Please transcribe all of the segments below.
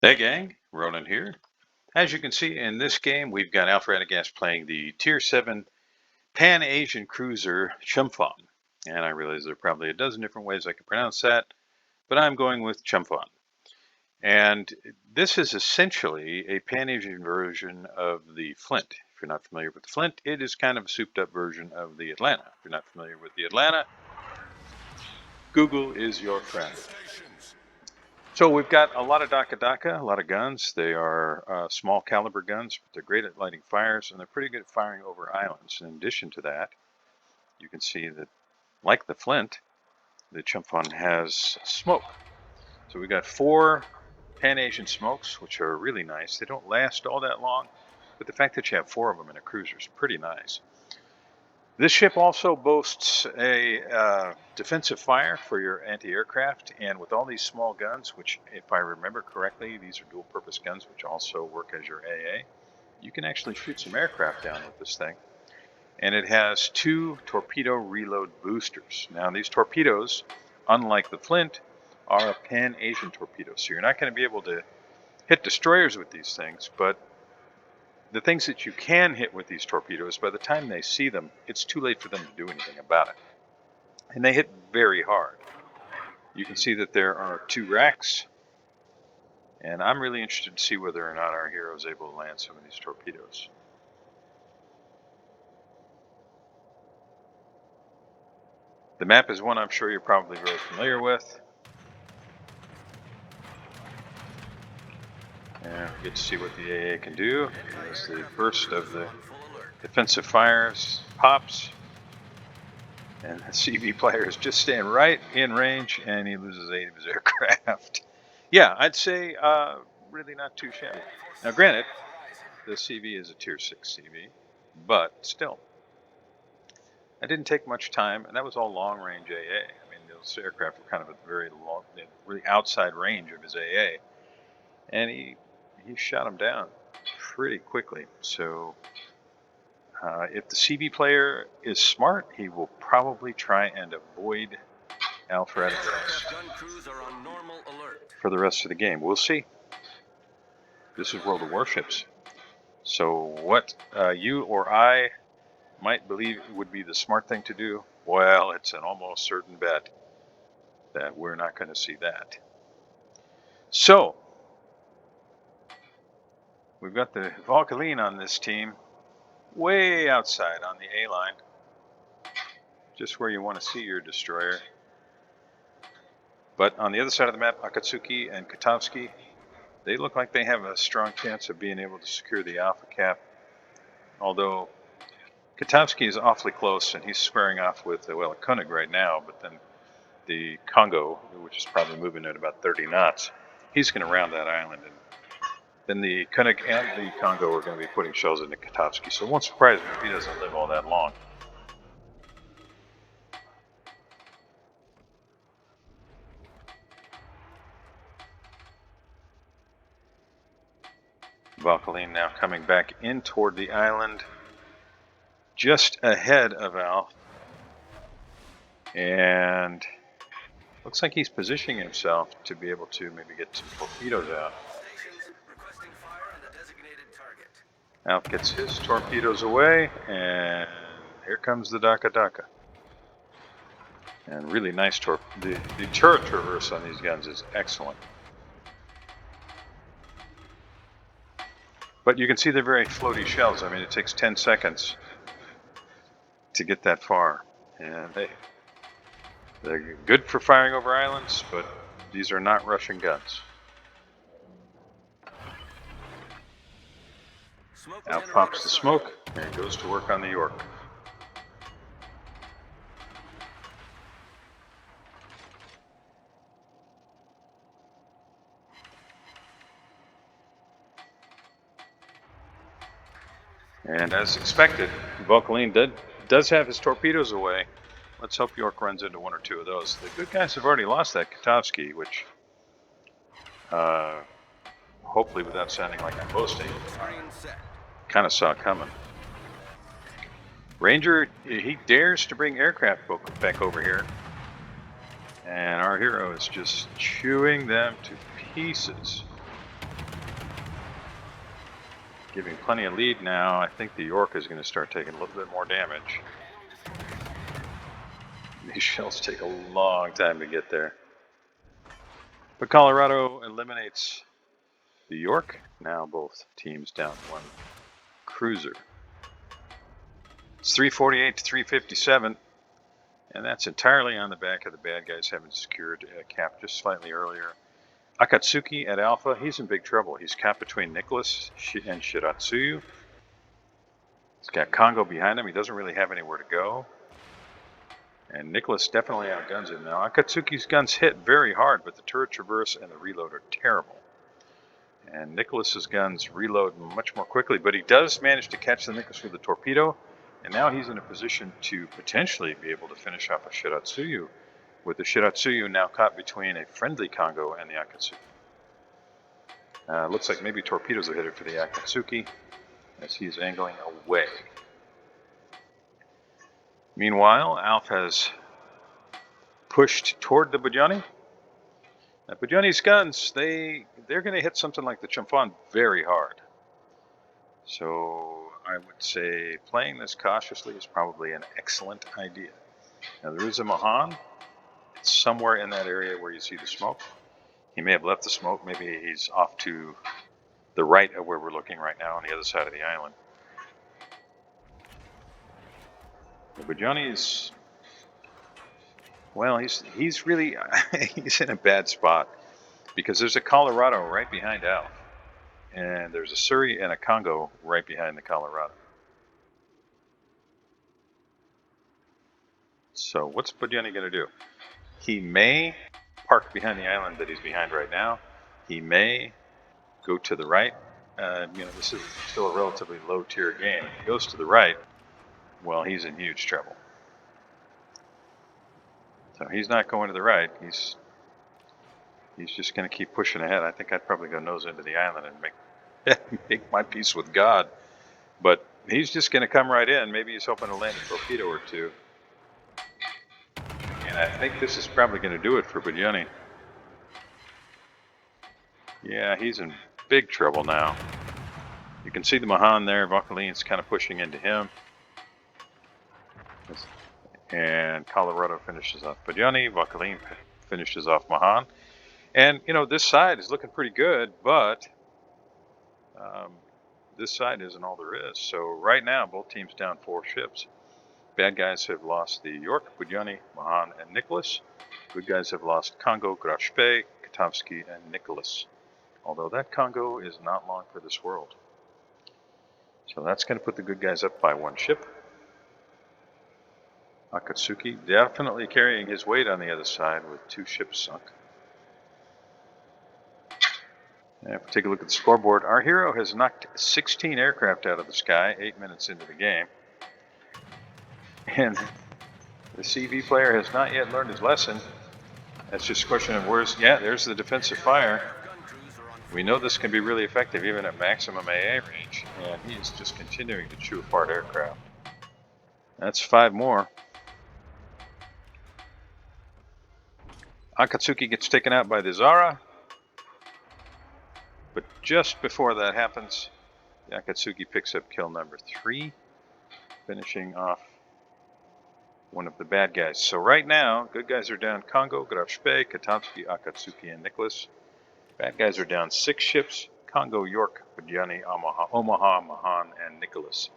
Hey gang, Ronan here. As you can see in this game, we've got Alf playing the Tier 7 Pan-Asian cruiser Chumphon. And I realize there are probably a dozen different ways I can pronounce that, but I'm going with Chumphon. And this is essentially a Pan-Asian version of the Flint. If you're not familiar with the Flint, it is kind of a souped up version of the Atlanta. If you're not familiar with the Atlanta, Google is your friend. So we've got a lot of Daka, a lot of guns. They are small caliber guns, but they're great at lighting fires, and they're pretty good at firing over islands. In addition to that, you can see that, like the Flint, the Chumphon has smoke. So we've got 4 Pan-Asian smokes, which are really nice. They don't last all that long, but the fact that you have 4 of them in a cruiser is pretty nice. This ship also boasts a defensive fire for your anti-aircraft, and with all these small guns, which if I remember correctly, these are dual-purpose guns which also work as your AA, you can actually shoot some aircraft down with this thing. And it has 2 torpedo reload boosters. Now these torpedoes, unlike the Flint, are a Pan-Asian torpedo, so you're not going to be able to hit destroyers with these things, but the things that you can hit with these torpedoes, by the time they see them, it's too late for them to do anything about it. And they hit very hard. You can see that there are 2 racks, and I'm really interested to see whether or not our hero is able to land some of these torpedoes. The map is one I'm sure you're probably very familiar with. And we get to see what the AA can do as the burst of the defensive fires pops. And the CV player is just staying right in range, and he loses 8 of his aircraft. Yeah, I'd say really not too shabby. Now granted, the CV is a Tier 6 CV, but still. I didn't take much time, and that was all long-range AA. I mean, those aircraft were kind of at the very long, really outside range of his AA. And he shot him down pretty quickly. So if the CV player is smart, he will probably try and avoid Alf for the rest of the game. We'll see. This is World of Warships. So what you or I might believe would be the smart thing to do, well, it's an almost certain bet that we're not going to see that. So we've got the Valkyrie on this team, way outside on the A line, just where you want to see your destroyer. But on the other side of the map, Akatsuki and Katovsky, they look like they have a strong chance of being able to secure the Alpha cap. Although Katovsky is awfully close, and he's squaring off with, well, a Koenig right now, but then the Congo, which is probably moving at about 30 knots, he's going to round that island, and then the Koenig and the Congo are going to be putting shells into Katovsky, so it won't surprise me if he doesn't live all that long. Valkyrie now coming back in toward the island, just ahead of Alf, and looks like he's positioning himself to be able to maybe get some torpedoes out. Alf gets his torpedoes away, and here comes the Daka. And really nice the turret traverse on these guns is excellent. But you can see they're very floaty shells. I mean, it takes 10 seconds to get that far. And they're good for firing over islands, but these are not Russian guns. Alf pops the smoke and goes to work on the York. And as expected, Valkyrie does have his torpedoes away. Let's hope York runs into 1 or 2 of those. The good guys have already lost that Katovsky, which, hopefully without sounding like I'm boasting, kind of saw coming. Ranger, he dares to bring aircraft back over here. And our hero is just chewing them to pieces. giving plenty of lead now. I think the York is going to start taking a little bit more damage. These shells take a long time to get there. But Colorado eliminates the York. Now both teams down one cruiser. It's 348 to 357. And that's entirely on the back of the bad guys having secured a cap just slightly earlier. Akatsuki at Alpha, he's in big trouble. He's capped between Nicholas and Shiratsuyu. He's got Congo behind him. He doesn't really have anywhere to go. And Nicholas definitely outguns him now. Akatsuki's guns hit very hard, but the turret traverse and the reload are terrible. And Nicholas's guns reload much more quickly, but he does manage to catch the Nicholas with the torpedo. And now he's in a position to potentially be able to finish off a Shiratsuyu, with the Shiratsuyu now caught between a friendly Congo and the Akatsuki. Looks like maybe torpedoes are headed for the Akatsuki as he's angling away. Meanwhile, Alf has pushed toward the Bajani. Now, Bajani's guns, they're going to hit something like the Chumphon very hard. So I would say playing this cautiously is probably an excellent idea. Now there is a Mahan. It's somewhere in that area where you see the smoke. He may have left the smoke. Maybe he's off to the right of where we're looking right now on the other side of the island. But Johnny's, well, he's really, he's in a bad spot because there's a Colorado right behind Alf. And there's a Surrey and a Congo right behind the Colorado. So what's Bajani going to do? He may park behind the island that he's behind right now. He may go to the right. This is still a relatively low tier game. If he goes to the right, well, he's in huge trouble. So he's not going to the right. He's just going to keep pushing ahead. I think I'd probably go nose into the island and make my peace with God. But he's just going to come right in. Maybe he's hoping to land a torpedo or two. And I think this is probably going to do it for Bajani. Yeah, he's in big trouble now. You can see the Mahan there. Vauquelin's kind of pushing into him. And Colorado finishes off Bajani. Vauquelin finishes off Mahan. And, this side is looking pretty good, but this side isn't all there is. So right now, both teams down 4 ships. Bad guys have lost the York, Bajani, Mahan, and Nicholas. Good guys have lost Congo, Grashpe, Katovsky, and Nicholas. Although that Congo is not long for this world. So that's going to put the good guys up by 1 ship. Akatsuki definitely carrying his weight on the other side with 2 ships sunk. And if we take a look at the scoreboard, our hero has knocked 16 aircraft out of the sky 8 minutes into the game. And the CV player has not yet learned his lesson. That's just a question of there's the defensive fire. We know this can be really effective even at maximum AA range, and he is just continuing to chew apart aircraft. That's 5 more. Akatsuki gets taken out by the Zara. But just before that happens, the Akatsuki picks up kill number 3, finishing off one of the bad guys. So right now, good guys are down Congo, Grashpe, Katovsky, Akatsuki, and Nicholas. Bad guys are down 6 ships, Congo, York, Bajani, Omaha, Mahan, and Nicholas.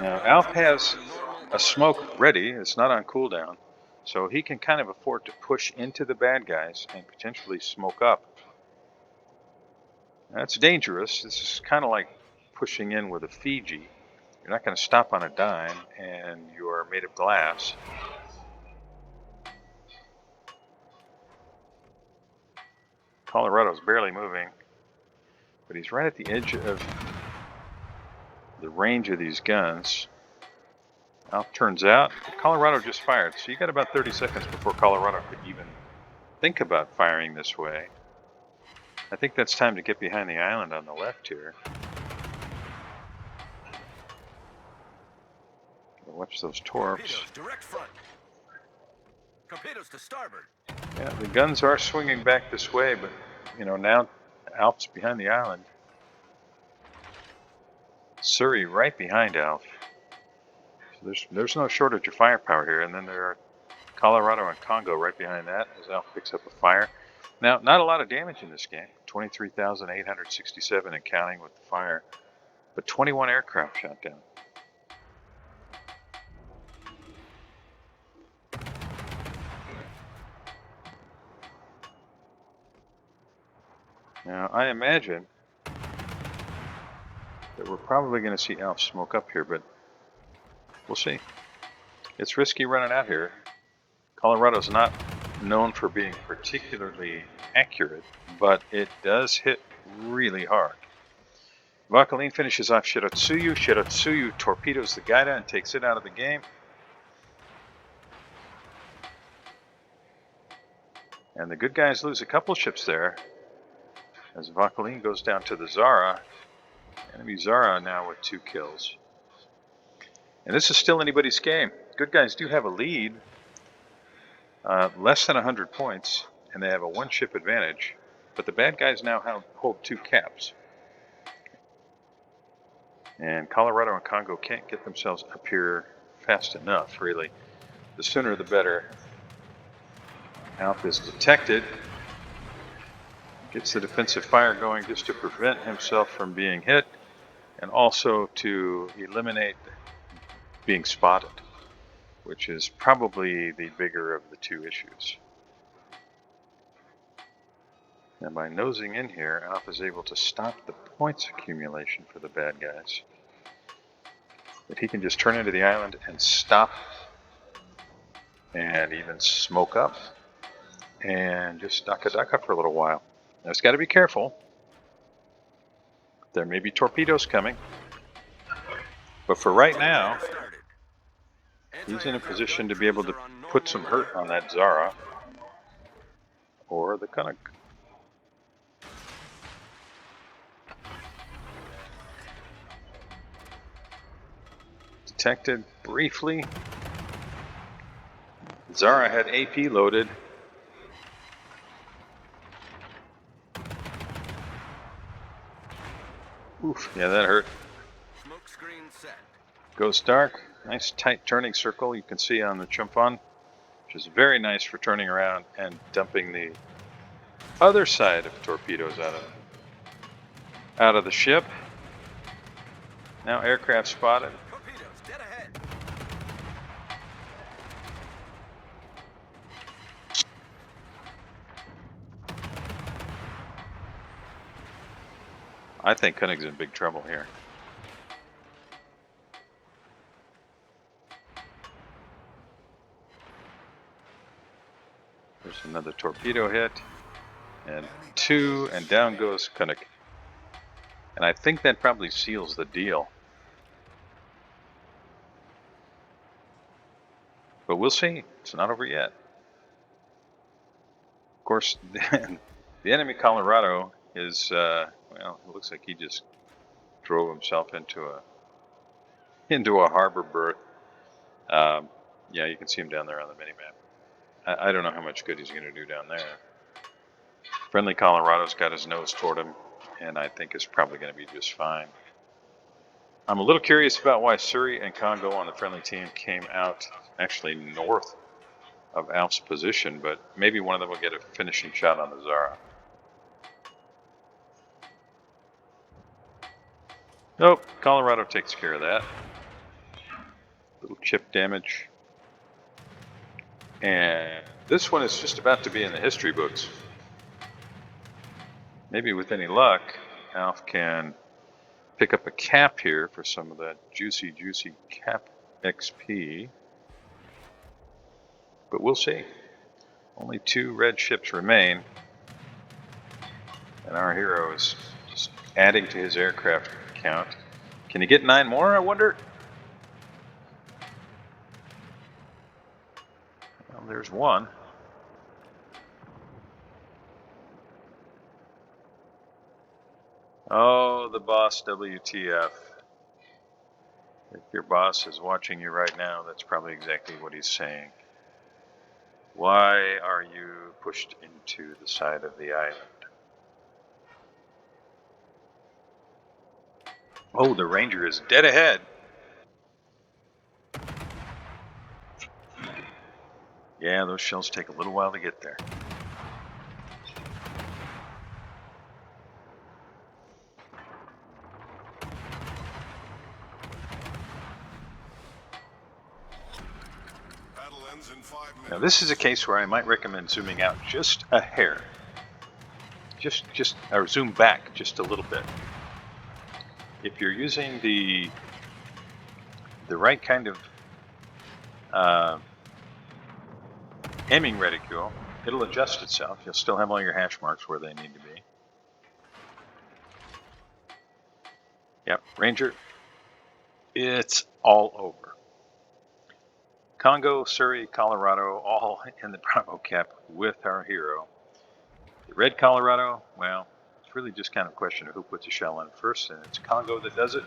Now, Alf has a smoke ready. It's not on cooldown. So he can kind of afford to push into the bad guys and potentially smoke up. That's dangerous. This is kind of like pushing in with a Fiji. You're not going to stop on a dime, and you're made of glass. Colorado's barely moving, but he's right at the edge of the range of these guns. Alf turns out, Colorado just fired, so you got about 30 seconds before Colorado could even think about firing this way. I think that's time to get behind the island on the left here. Watch those torps. Direct front. Torpedoes to starboard. Yeah, the guns are swinging back this way, but now Alf's behind the island. Surrey right behind Alf. So there's no shortage of firepower here. And then there are Colorado and Congo right behind that as Alf picks up a fire. Now, not a lot of damage in this game. 23,867 and counting with the fire. But 21 aircraft shot down. Now, I imagine that we're probably going to see Alf smoke up here, but we'll see. It's risky running out here. Colorado's not known for being particularly accurate, but it does hit really hard. Vauquelin finishes off Shiratsuyu. Shiratsuyu torpedoes the Gaida and takes it out of the game. And the good guys lose a couple ships there as Vauquelin goes down to the Zara. Enemy Zara now with 2 kills. And this is still anybody's game. Good guys do have a lead, less than 100 points, and they have a 1-ship advantage. But the bad guys now hold 2 caps. And Colorado and Congo can't get themselves up here fast enough, really. The sooner the better. Alf is detected. Gets the defensive fire going just to prevent himself from being hit, and also to eliminate being spotted, which is probably the bigger of the 2 issues. And by nosing in here, Alf is able to stop the points accumulation for the bad guys. But he can just turn into the island and stop and even smoke up and just duck up for a little while. Now, it's got to be careful. There may be torpedoes coming. But for right now, he's in a position to be able to put some hurt on that Zara or the Canuck. Detected briefly. Zara had AP loaded. Oof, yeah, that hurt. Smoke screen set. Goes dark. Nice tight turning circle you can see on the Chumphon, which is very nice for turning around and dumping the other side of torpedoes out of the ship. Now aircraft spotted. Torpedoes dead ahead. I think Koenig's in big trouble here. There's another torpedo hit, and 2, and down goes Koenig. And I think that probably seals the deal. But we'll see. It's not over yet. Of course, the enemy Colorado is, well, it looks like he just drove himself into a harbor berth. Yeah, you can see him down there on the minimap. I don't know how much good he's going to do down there. Friendly Colorado's got his nose toward him, and I think is probably going to be just fine. I'm a little curious about why Surrey and Congo on the friendly team came out actually north of Alf's position, but maybe one of them will get a finishing shot on the Zara. Nope, Colorado takes care of that. Little chip damage. And this one is just about to be in the history books. Maybe with any luck, Alf can pick up a cap here for some of that juicy cap XP. But we'll see. Only 2 red ships remain. And our hero is just adding to his aircraft count. Can he get 9 more, I wonder? Well, there's 1. Oh, the boss WTF. If your boss is watching you right now, that's probably exactly what he's saying. Why are you pushed into the side of the island? Oh, the Ranger is dead ahead. Yeah, those shells take a little while to get there. Battle ends in 5 minutes. Now this is a case where I might recommend zooming out just a hair. Or zoom back just a little bit. If you're using the right kind of aiming reticule, it'll adjust itself. You'll still have all your hash marks where they need to be. Yep, Ranger, it's all over. Congo, Surrey, Colorado, all in the Bravo cap with our hero. The red Colorado, well, it's really just kind of a question of who puts a shell in first, and it's Congo that does it.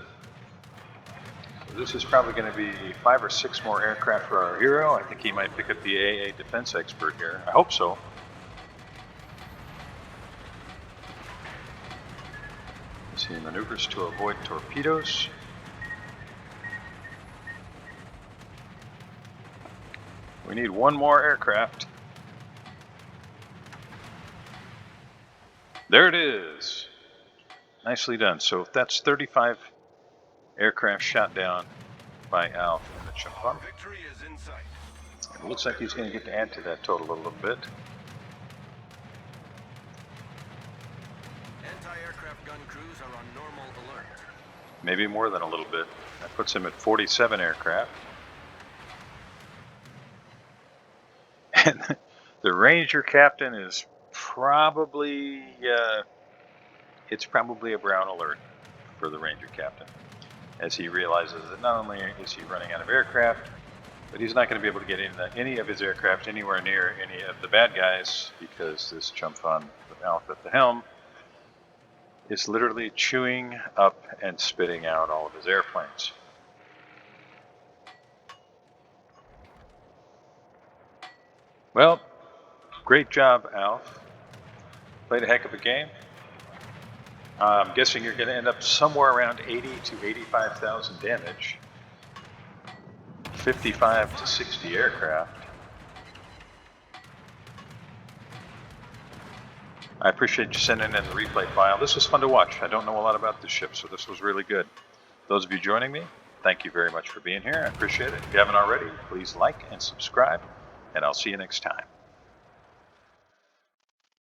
So this is probably going to be 5 or 6 more aircraft for our hero. I think he might pick up the AA defense expert here. I hope so. See maneuvers to avoid torpedoes. We need 1 more aircraft. There it is. Nicely done. So that's 35 aircraft shot down by Alf in the Chumphon. Victory is in sight. It looks like he's going to get to add to that total a little bit. Anti-aircraft gun crews are on normal alert. Maybe more than a little bit. That puts him at 47 aircraft. And the Ranger captain is probably, it's probably a brown alert for the Ranger captain, as he realizes that not only is he running out of aircraft, but he's not going to be able to get any of his aircraft anywhere near any of the bad guys, because this Chumphon with Alf at the helm is literally chewing up and spitting out all of his airplanes. Well, great job, Alf. Played a heck of a game. I'm guessing you're going to end up somewhere around 80 to 85,000 damage. 55 to 60 aircraft. I appreciate you sending in the replay file. This was fun to watch. I don't know a lot about this ship, so this was really good. Those of you joining me, thank you very much for being here. I appreciate it. If you haven't already, please like and subscribe, and I'll see you next time.